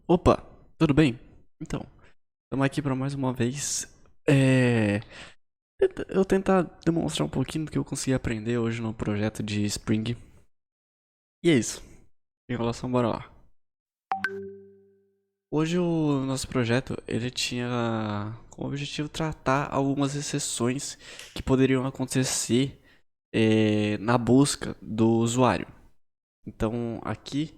Opa, tudo bem? Então, estamos aqui para mais uma vez. É... Eu tentar demonstrar um pouquinho do que eu consegui aprender hoje no projeto de Spring. E é isso. Enrolação, bora lá. Hoje o nosso projeto ele tinha como objetivo tratar algumas exceções que poderiam acontecer na busca do usuário. Então, aqui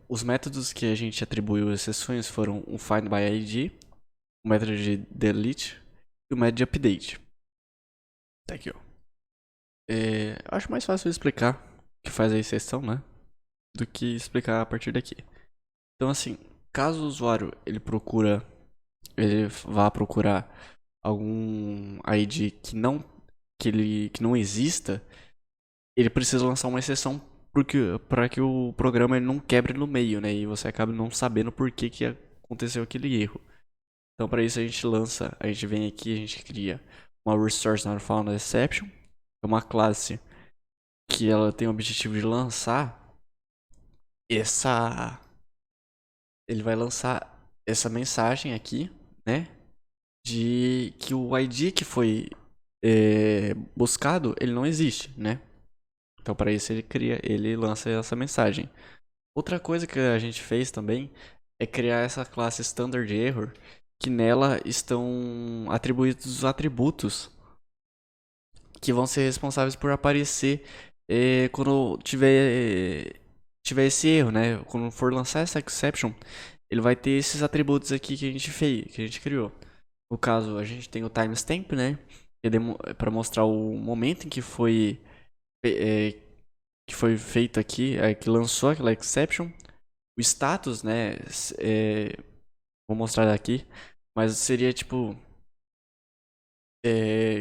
os métodos que a gente atribuiu exceções foram o find by ID, o método de delete e o método de update. Tá aqui, ó. Eu acho mais fácil eu explicar o que faz a exceção, né? Do que explicar a partir daqui. Então, assim, caso o usuário ele vá procurar algum ID que não exista, ele precisa lançar uma exceção para que o programa ele não quebre no meio, né? E você acabe não sabendo por que aconteceu aquele erro. Então, para isso a gente vem aqui, a gente cria uma resource not found exception, é uma classe que ela tem o objetivo de lançar essa ele vai lançar essa mensagem aqui, né, de que o ID que foi buscado, ele não existe, né? Então, para isso ele lança essa mensagem. Outra coisa que a gente fez também é criar essa classe standard error, que nela estão atribuídos os atributos que vão ser responsáveis por aparecer quando tiver esse erro, né? Quando for lançar essa exception, ele vai ter esses atributos aqui que a gente fez, que a gente criou. No caso, a gente tem o timestamp, né? Para mostrar o momento em que foi feito aqui, que lançou aquela exception. O status, né? Vou mostrar aqui, mas seria tipo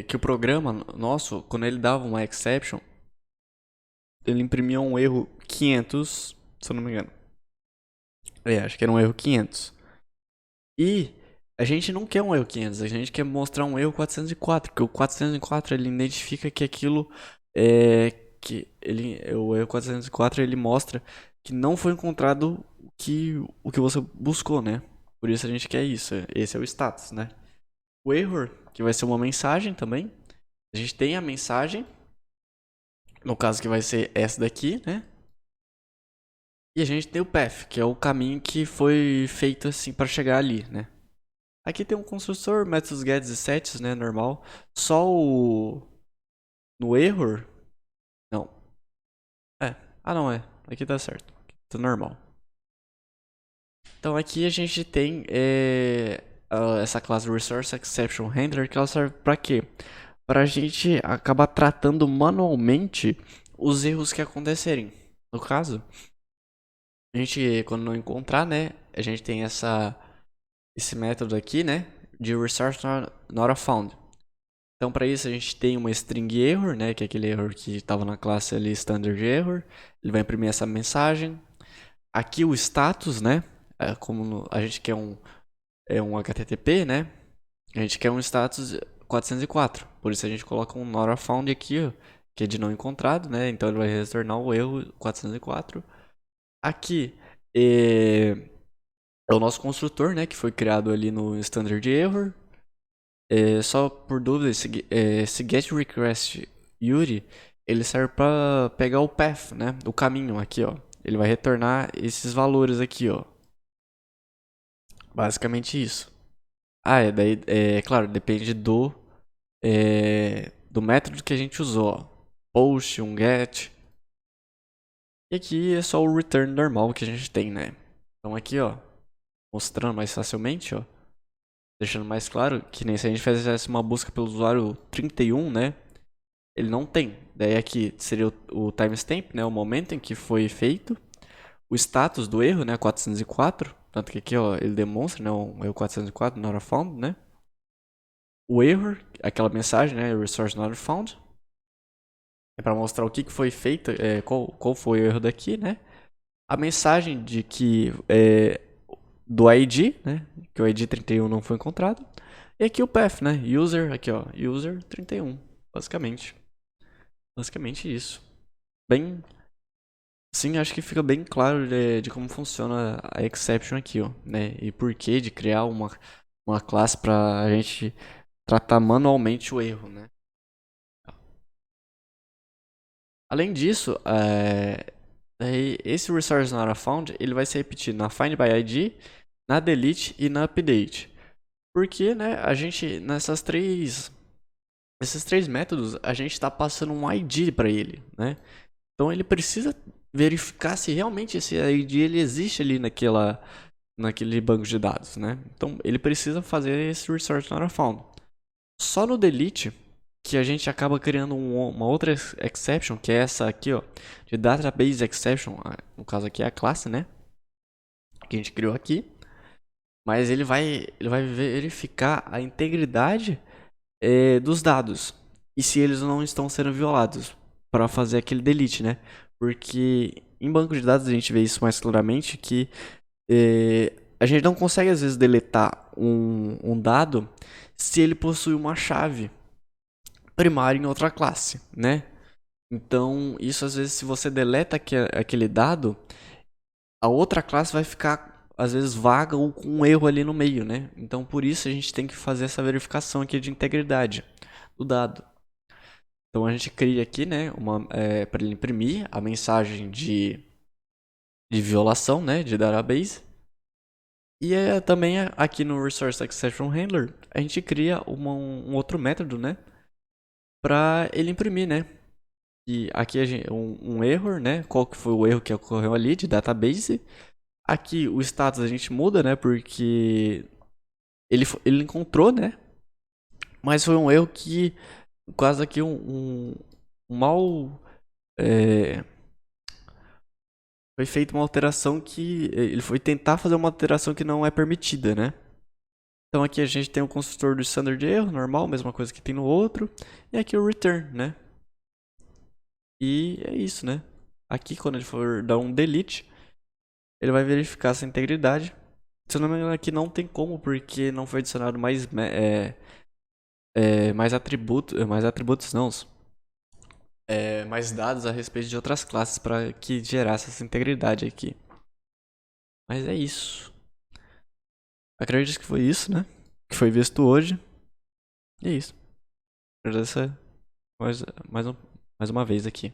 que o programa nosso, quando ele dava uma exception, ele imprimia um erro 500, se eu não me engano. Acho que era um erro 500. E a gente não quer um erro 500, a gente quer mostrar um erro 404, porque o 404 ele identifica que aquilo o erro 404 ele mostra que não foi encontrado o que você buscou, né? Por isso a gente quer isso, esse é o status, né? O error, que vai ser uma mensagem também. A gente tem a mensagem, no caso que vai ser essa daqui, né? E a gente tem o path, que é o caminho que foi feito assim para chegar ali, né? Aqui tem um construtor, métodos gets e sets, né, normal. Só o no error, não. É. Ah, não é. Aqui tá certo. Aqui tá normal. Então aqui a gente tem essa classe Resource Exception Handler que ela serve para quê? Para a gente acabar tratando manualmente os erros que acontecerem. No caso, a gente quando não encontrar, né, a gente tem esse método aqui, né, de Resource not found. Então, para isso, a gente tem uma string error, né, que é aquele erro que estava na classe ali standard error. Ele vai imprimir essa mensagem. Aqui o status, né, a gente quer um HTTP, né, a gente quer um status 404. Por isso a gente coloca um not found aqui, ó, que é de não encontrado, né, então ele vai retornar o erro 404. Aqui é o nosso construtor, né, que foi criado ali no standard error. Só por dúvida, esse get request Yuri, ele serve para pegar o path, né? O caminho aqui, ó. Ele vai retornar esses valores aqui, ó. Basicamente isso. Daí, claro, depende do método que a gente usou, ó. Post, um get. E aqui é só o return normal que a gente tem, né? Então aqui, ó, mostrando mais facilmente, ó. Deixando mais claro que nem se a gente fizesse uma busca pelo usuário 31, né? Ele não tem. Daí aqui seria o timestamp, né, o momento em que foi feito, o status do erro, né, 404, tanto que aqui, ó, ele demonstra, né, um erro 404 not found, né? O error, aquela mensagem, né, resource not found, é para mostrar o que foi feito, qual foi o erro daqui, né? A mensagem de que do ID, né, que o ID 31 não foi encontrado. E aqui o path, né, user, aqui ó, user 31, basicamente. Basicamente isso. Bem Sim, acho que fica bem claro de como funciona a exception aqui, ó, né? E por que de criar uma classe pra gente tratar manualmente o erro, né? Além disso, esse resource not found, ele vai se repetir na find by ID, na delete e na update. Porque, né, a gente esses três métodos, a gente está passando um ID para ele, né? Então ele precisa verificar se realmente esse ID ele existe ali naquele banco de dados, né? Então ele precisa fazer esse resource not found. Só no delete que a gente acaba criando uma outra exception, que é essa aqui, ó, de database exception, no caso aqui é a classe, né? Que a gente criou aqui, mas ele vai verificar a integridade dos dados e se eles não estão sendo violados para fazer aquele delete, né? Porque em banco de dados a gente vê isso mais claramente que a gente não consegue às vezes deletar um dado se ele possui uma chave primária em outra classe, né? Então, isso às vezes se você deleta aquele dado, a outra classe vai ficar às vezes vaga ou com um erro ali no meio, né? Então, por isso a gente tem que fazer essa verificação aqui de integridade do dado. Então a gente cria aqui, né, para ele imprimir a mensagem de violação, né, de database. E também aqui no Resource Exception Handler, a gente cria um outro método, né, para ele imprimir, né. E aqui um error, né, qual que foi o erro que ocorreu ali de database. Aqui o status a gente muda, né, porque ele encontrou, né, mas foi um erro que quase aqui um mal foi feita uma alteração que ele foi tentar fazer uma alteração que não é permitida, né? Então aqui a gente tem o construtor do standard de erro, normal, mesma coisa que tem no outro, e aqui o return, né? E é isso, né? Aqui quando ele for dar um delete, ele vai verificar essa integridade. Se eu não me engano, aqui não tem como, porque não foi adicionado mais atributos não, mais dados a respeito de outras classes para que gerasse essa integridade aqui. Mas é isso. Acredito que foi isso, né? Que foi visto hoje. E é isso. Agradeço mais, mais uma vez aqui.